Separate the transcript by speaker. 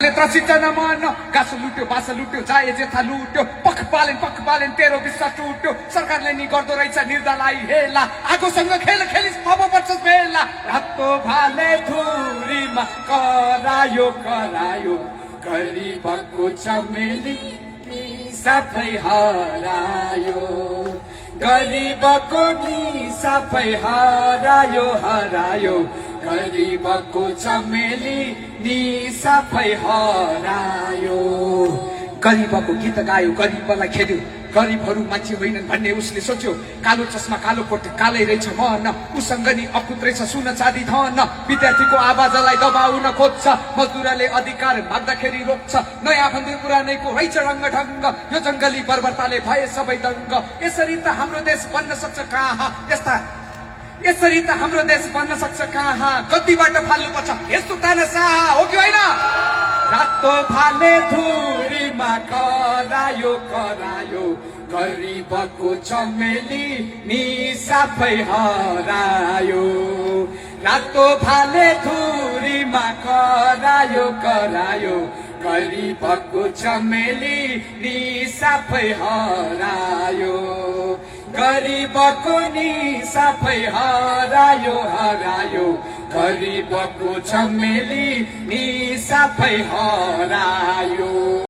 Speaker 1: त्रसित नमान गाँस लुट्यो बास लुट्यो जाए जेथा लुट्यो पख पालेन तेरो विश्वास टुट्यो सरकारले नि गर्दो रहेछ निर्दलाई हेला आगोसँग खेल खेलिस अब पर्छस् बेला रातो भाले धुरीमा करायो गरिबको चमेली सबै हरायो गरिबको नि सबै हरायो गरिबको चमेली नि सबै हरायो गरिबको गीत गायो गरिबलाई खेल्यो गरिबहरू मान्छे होइनन् भन्ने उसले सोच्यो कालो चस्मा कालो कोट कालै रहेछ मन उसँग नि अकुत रहेछ सुन चाँदी धन विद्यार्थीको आवाजलाई दबाउन खोज्छ मजदुरले अधिकार माग्दाखेरि रोक्छ नयाँ भन्दै पुरानैको रहेछ रङ्ग ढङ्ग यो जङ्गली बर्बरताले भए सबै दङ्ग यसरी त हाम्रो देश बन्न सक्छ कहाँ गद्दीबाट फाल्नुपर्छ यस्तो तानाशाह हो कि होइन रातो भाले धुरीमा करायो गरिबको चमेली नि सबै हरायो रातो भाले धुरीमा करायो गरिबको चमेली नि सबै हरायो गरिबको नि सबै हरायो गरिबको चमेली नि सबै हरायो।